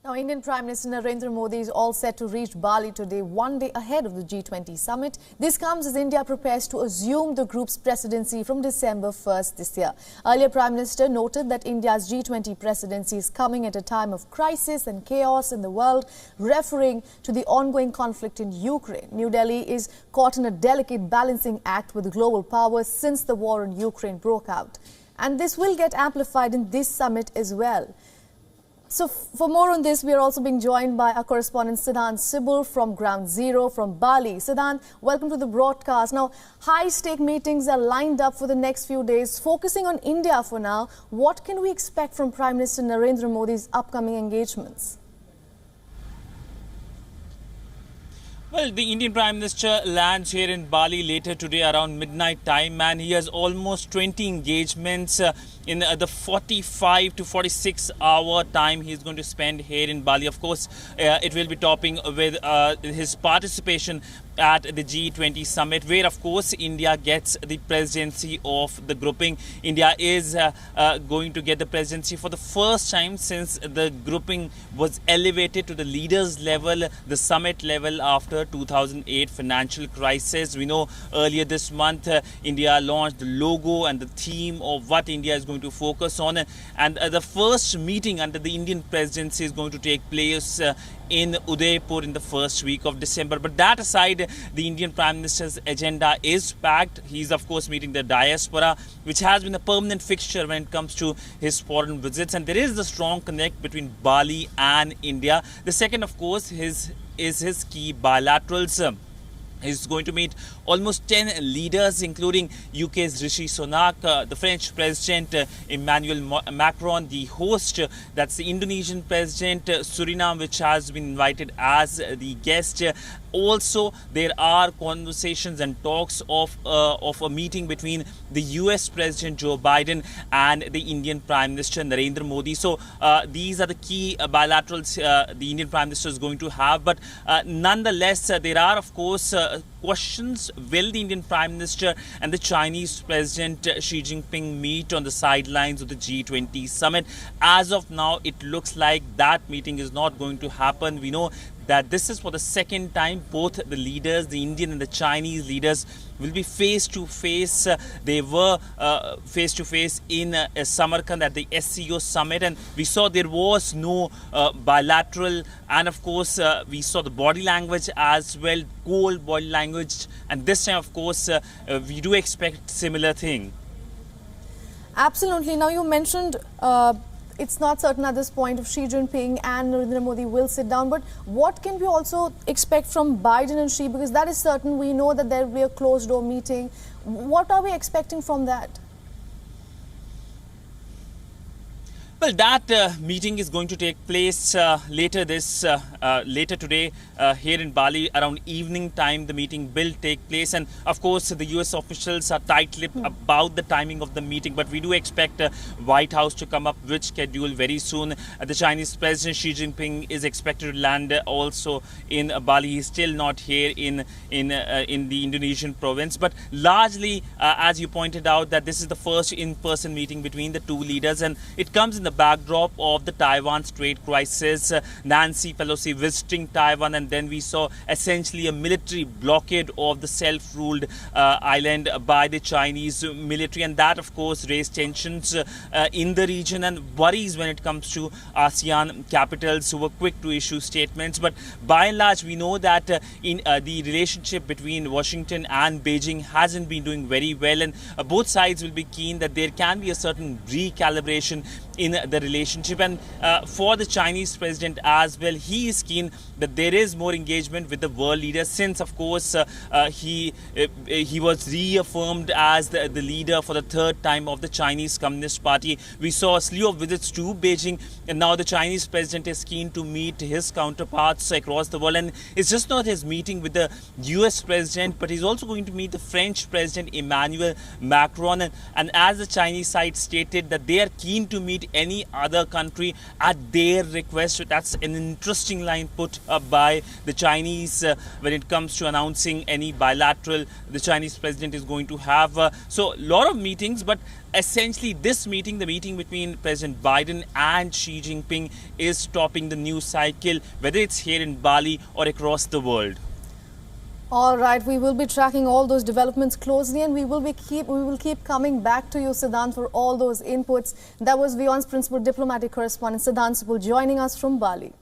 Now, Indian Prime Minister Narendra Modi is all set to reach Bali today, one day ahead of the G20 Summit. This comes as India prepares to assume the group's presidency from December 1st this year. Earlier, Prime Minister noted that India's G20 presidency is coming at a time of crisis and chaos in the world, referring to the ongoing conflict in Ukraine. New Delhi is caught in a delicate balancing act with global powers since the war in Ukraine broke out. And this will get amplified in this summit as well. So for more on this, we are also being joined by our correspondent Siddhant Sibul from Ground Zero from Bali. Siddhant, welcome to the broadcast. Now, high-stake meetings are lined up for the next few days. Focusing on India for now, what can we expect from Prime Minister Narendra Modi's upcoming engagements? Well, the Indian Prime Minister lands here in Bali later today around midnight time, and he has almost 20 engagements in the 45 to 46 hour time he's going to spend here in Bali. Of course, it will be topping with his participation at the G20 Summit, where of course India gets the presidency of the grouping. India is going to get the presidency for the first time since the grouping was elevated to the leaders level, the summit level after 2008 financial crisis. We know earlier this month India launched the logo and the theme of what India is going to focus on, and the first meeting under the Indian presidency is going to take place in Udaipur in the first week of December. But that aside, the Indian Prime Minister's agenda is packed. He's of course meeting the diaspora, which has been a permanent fixture when it comes to his foreign visits, and there is the strong connect between Bali and India. The second, of course, is his key bilaterals. He's going to meet almost 10 leaders, including UK's Rishi Sunak, the French President Emmanuel Macron, the host, that's the Indonesian President Suriname, which has been invited as the guest. Also, there are conversations and talks of a meeting between the US President Joe Biden and the Indian Prime Minister Narendra Modi. So these are the key bilaterals the Indian Prime Minister is going to have. But nonetheless, there are, of course, questions. Will the Indian Prime Minister and the Chinese President Xi Jinping meet on the sidelines of the G20 Summit? As of now, it looks like that meeting is not going to happen. We know that this is for the second time both the leaders, the Indian and the Chinese leaders, will be face to face. They were face to face in Samarkand at the SCO summit, and we saw there was no bilateral, and of course we saw the body language as well, cold body language, and this time of course we do expect similar thing. Absolutely. Now you mentioned it's not certain at this point if Xi Jinping and Narendra Modi will sit down, but what can we also expect from Biden and Xi? Because that is certain. We know that there will be a closed-door meeting. What are we expecting from that? Well, that meeting is going to take place later today here in Bali around evening time. The meeting will take place, and of course the US officials are tight-lipped about the timing of the meeting, but we do expect White House to come up with schedule very soon. The Chinese President Xi Jinping is expected to land also in Bali. He's still not here in the Indonesian province, but largely as you pointed out, that this is the first in-person meeting between the two leaders, and it comes in the backdrop of the Taiwan Strait crisis. Nancy Pelosi visiting Taiwan, and then we saw essentially a military blockade of the self-ruled island by the Chinese military, and that of course raised tensions in the region and worries when it comes to ASEAN capitals who were quick to issue statements. But by and large, we know that in the relationship between Washington and Beijing hasn't been doing very well, and both sides will be keen that there can be a certain recalibration in the relationship. And for the Chinese president as well, he is keen that there is more engagement with the world leaders, since of course he was reaffirmed as the leader for the third time of the Chinese Communist Party. We saw a slew of visits to Beijing, and now the Chinese president is keen to meet his counterparts across the world. And it's just not his meeting with the US president, but he's also going to meet the French president Emmanuel Macron, and as the Chinese side stated that they are keen to meet any any other country at their request. That's an interesting line put up by the Chinese when it comes to announcing any bilateral the Chinese president is going to have. So a lot of meetings, but essentially this meeting, the meeting between President Biden and Xi Jinping, is topping the news cycle, whether it's here in Bali or across the world. All right, we will be tracking all those developments closely, and we will keep coming back to you, Siddhant, for all those inputs. That was WION's principal diplomatic correspondent, Siddhant Subul, joining us from Bali.